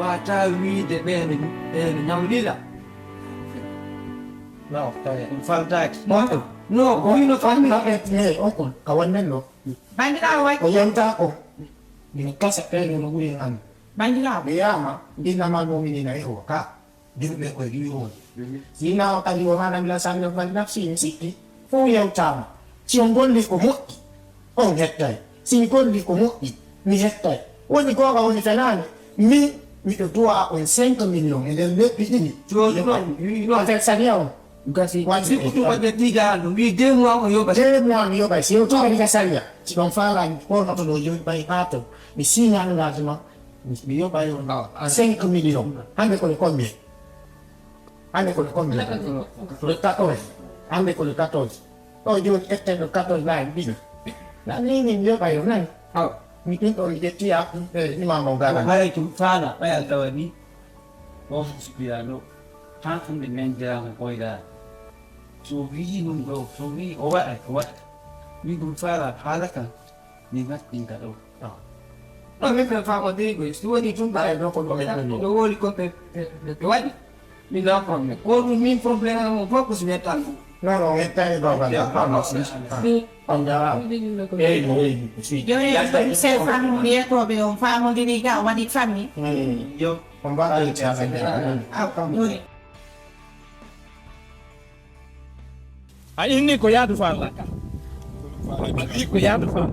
water we the ben Gnawlikai. No, for that. No, going to find me. Kawan nelo. Ayanta ko. Binigkas sa pera ng uwian. Kaya hindi naman mo mininayo ka. Hindi ko yun. Sina ako taliwangan nila sa mga panapsin. Sige. Kung yung tama. Siyong li kumuti. Oh, hetay. Singkon li kumuti. Ni hetay. Wani ko ako ni tanan. Mi tutua ako 5 million. And then let me in. Yung sa niyo. Kasi itu pada tiga video mau Yobhai. Dia mau Yobhai. Siapa tu ada saya. Jika faran, orang tu lojo bayi pato. Misi yang ada cuma Yobhai orang 5 million. Anda kalau kombi. Anda kalau kombi. Letak tu. Anda kalau letak tu. Oh jual letak tu lain bin. Nanti ni Yobhai orang. Oh, mungkin kalau dia tiap ni mampu kan. Hai tu fana, hai tahu ni. Oh, sekian. Tangan dengan jangan kau dah. So we nunggu, so we awak. We do fara halakan. Ni ngat tinggal tu. Kami berfaham dia guys. Dua ni cuma ada kau komen. Dua ni kau dua ni dah komen. Kau ni problema mau fokus dia tahu. No, esta es la Ni Panjang. Jadi saya faham dia tu belum faham diri kau wanita faham ni. yo Pembaca jangan. Ini koyadu fala. Ini koyadu fala.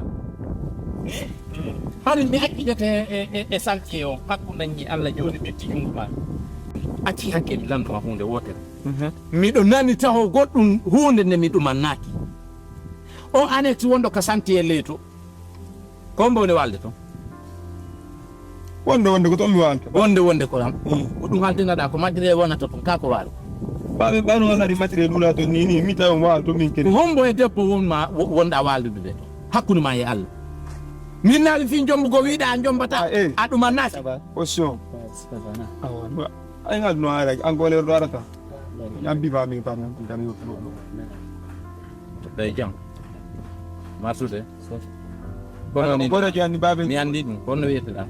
Hari ni aki jate salkeo aku nangi Allah jodi beti yumba. Aki hakke lam ko hunde wote. Mi do nani taho goddum hunde ne mi dum manaki. O anet wondo ka santi e leto. Kombo ne walde to. Wonde ko to mi walde. Wonde ko lam. Dum halde nada ko majre wona to ka ko walo. Babe bano ngari matire dula to nini mi taw wa to min kene. Hombo e debbo wonda walde de. Hakkunde ma e Allah. Min naali fi jombo go wiida jombata aduma nati. Osio. Awa. Ay ngal no ara angole do arata. Yambi ba mi pam dami ko. Day jam. Masude. Kono ni kono jani babe. Mi andi dum kono wiyete da.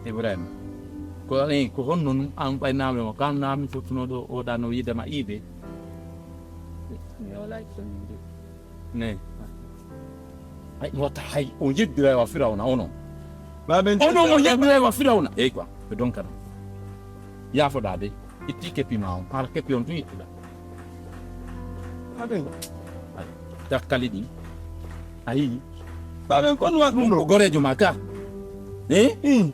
Ibrahim. Ko honnon an ɓaynami o kan nami fottunoɗo oɗano widema iide ne hay wata hay o jeddirewa firawna onon onon o jeddirewa firawna eyyi quoi ɓe donkana yafoɗade itti keppima on hala keppi on tun yettuɗa dakkali ɗi a yii baɓen kon wat ɗum ko gorejo ma ka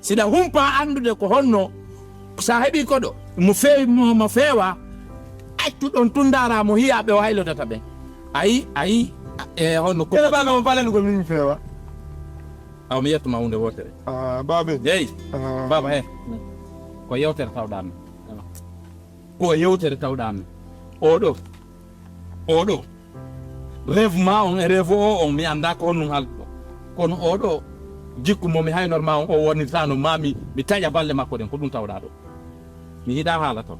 sida humpa andude ko honno sa heɓi koɗo mo feewa accu ɗon tundara mo hiyaɓe o haylotata ɓen ayi e honno kene ɓaga mo falani ko min feewa aw mi yettuma hunde wotere babe yeyi baba he ko yewtere tawɗami ko yewtere tawɗami oɗo rêve ma on e rêve o on mi anda ko honnum halɗo kono oɗo jikku momi haynor ma o woni tano mami mi taƴa balle makko ɗen ko ɗum tawɗa ɗo mi yiɗa haala to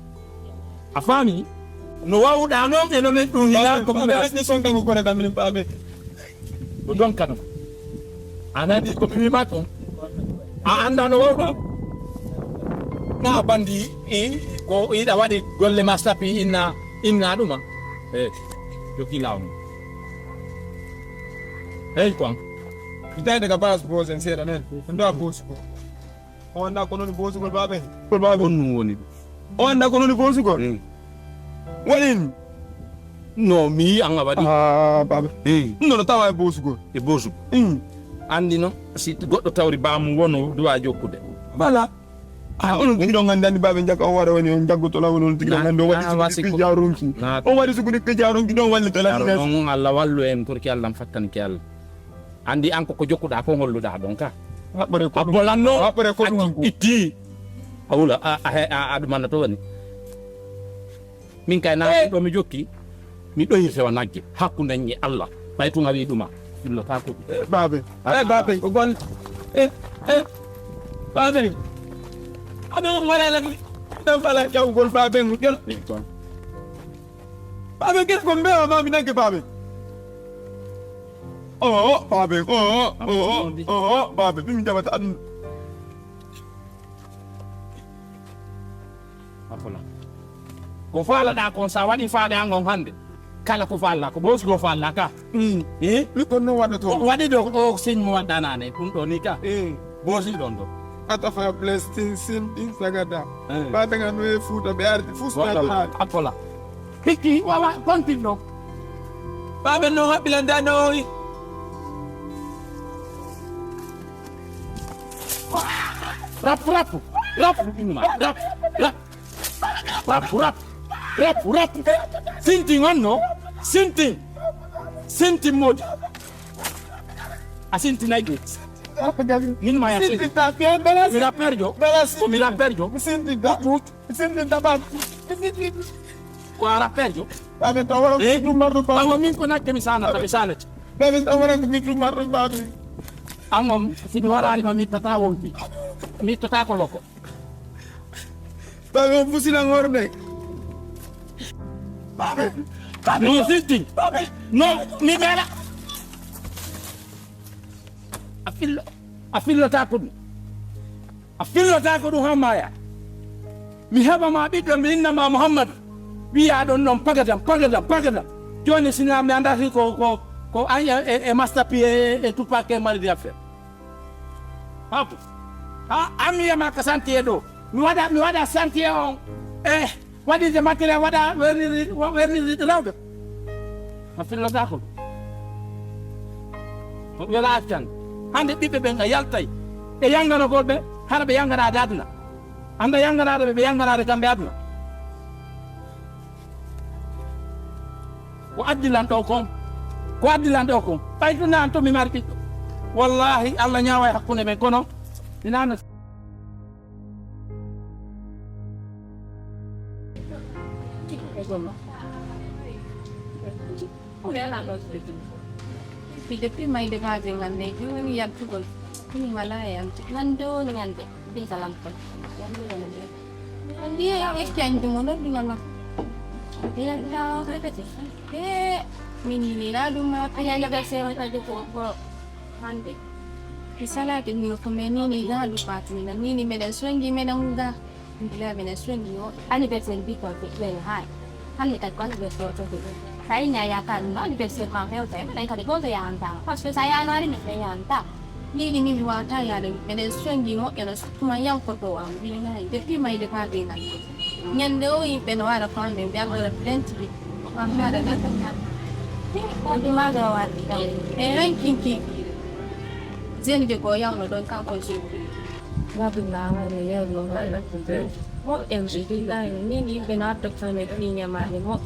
a faami no wawɗa noon e nomin ɗum hila ko sonkanko kone kam min babe ko ɗon kano anani ko mi wima toon a anda no wawɗa na bandi ko yiɗa waɗi golle ma sappi inna ɗuma e jokki lawni eyyi kon Kita daga bas bos en sera nen. Ndo a bos ko. On da kono ni bos ko babe. Ko babe on woni on da kono ni bos ko. Walin. No mi anga waɗi babe. No tawa e bos ko. E bosu. Andi no si goɗɗo tawri baamu wono duwa jokkude. Bala. On ngido ngandani babe jakka on wara woni on jaggoto lawo non tigra ngando wadi ko jaarunki. On wadi su ko ni jaarunki don walli to la. Non Allah wallu en pour ki Allah fattan ki Allah. Andi anko ko jokkuɗa ko holluɗa ɗon ka abolanno itti awula a ɗumanna to woni min kay na ɗo mi jokki mi ɗoyi sewa nagge hakkude e Allah ɓay tun a wi ɗuma illota ko babe ko gon babe aɓe warala ɗan fala ƴawgol babe ngo ƴol babe gueɗe ko mbewa mami nagge babe babe babe bimi jabata aduna ko fala da kon sa wadi faade angon hande kala ko falla ko bos go falla ka lu ko no wada to wadi do o sin mo wadanane dum do ni ka bosi don do ata fa blessing sin in sagada ba daga no e futa be arti fusta akola kiki wala continue ba ben no bilanda no rap sinting onno sinting mod asinti naigit min maya sinti ta ke belas mi perjo sinti da sinti da ba kwa perjo ba ben tawara du mardu ba ba min ko nakke mi sana ta bisana ba ben tawara du mardu ba angom si warani ma mi tata wonti mi tata ko loko ba ben fusila ngorde no sinting no mi bela afillo ta ko ɗum hammaya mi heɓa ma ɓiɗɗo mi innama Muhammad wiya ɗon noon pagadam joni sina mi andati ko aya e mastapi e tupake malidi affaire hapo an mi wiyama ko santier ɗo mi waɗa santier on waɗide matériel waɗa wernide rewɓe a fillota ko wela accan hande ɓiɓɓe ɓen a yaltay e yanganogol ɓe hara ɓe yanganade aduna anda yanganade ɓe yanganade kamɓe aduna ko addilanɗo kon ɓaytunan to mi mari ɓiɗɗo wallahi Allah ñawa e hakkude men kono inano Depuis mai de base ngande juni ya tukul ini malaya nando ngande di salam pun dia yang exchange mono dengan dia dah repeti mini ni la duma kaya ya bese aja ko hande kisala ke ni ko meni ni da lu pati na ni meden swengi meden da bila meden swengi yo ani bese bi ko ke hai hani ta kon bese to saya nyaya kan no di besi kamel teh lain kali kau tu yang antang pas saya anu hari ni saya antang ni luar saya ada ada string gimo ada cuma yang foto am ni nai tapi mai dekat dengan nyando i penwa ada kan dia ada plenty ada di mana awak ranking zen dia goyang lo don kau kunci ngapin lama ni ya lo ada mo yang sih ni benar tak sampai ni nyaman ni mo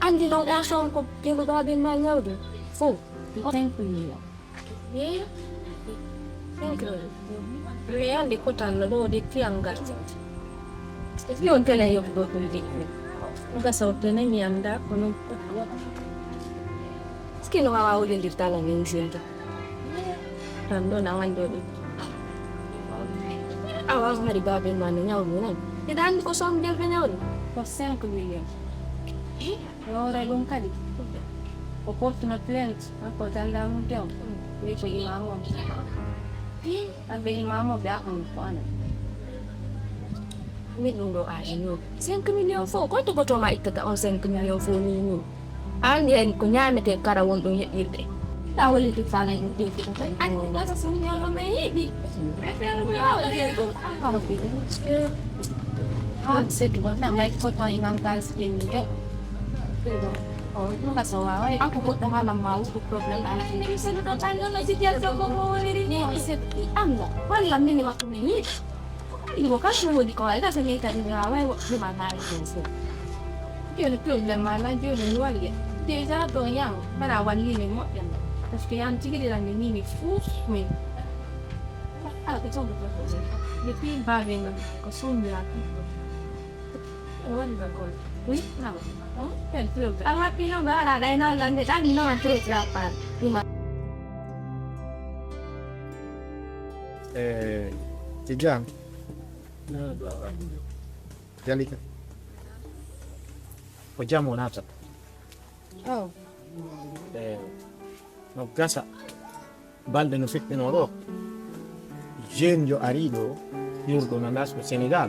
Andi lo langsung ko yung gagawin man niya ulit. Full. Thank you. Yeah. Thank you. Riyan di ko tanlo di tiyang gasit. Yun kala yung doon di. Nagasaw to na niyanda ko nung Skin nakakaulit di talang yung siya. Tando na nga doon. Awang nga di gagawin man niya ulit. Tidaan ko sa ang gagawin niya ulit. Pasang ko niya. Ora long kali. Opportunity ako dalam dia. Ini pergi mama. Ambil mama belakang ko ana. Ini nunggu aja. Sen kemilian fo. Kau tu betul mai kita on sen kemilian fo ni. Andi en kunya mete karawon tu yite. Tahu itu sana itu. Andi nasa sunya ramai ni. Sedua nama ikut orang kali ini. Oh, itu nggak salah. Aku buat malam mau problem anak ini bisa datang lagi dia mau ini seperti anda. Malam ini waktu ini. Ibu kan semua di sekolah kan saya tadi ngawai di mana itu. Dia ada problem mana dia luar ya. Dia jatuh yang perawan ini mau yang. Terus yang tiga di dalam ini full me. Itu betul. Jadi bagian kosong dia. Oh, enggak kok. Wih, kenapa? Oh, betul. Awak pinang enggak ada yang lanjut tadi nomor terus berapa? 5. Kijang. Gnawlikai. Hojamu nata. Oh. No gasa. Balde no fitte no ro. Genio arido, yurdo nandas Senegal.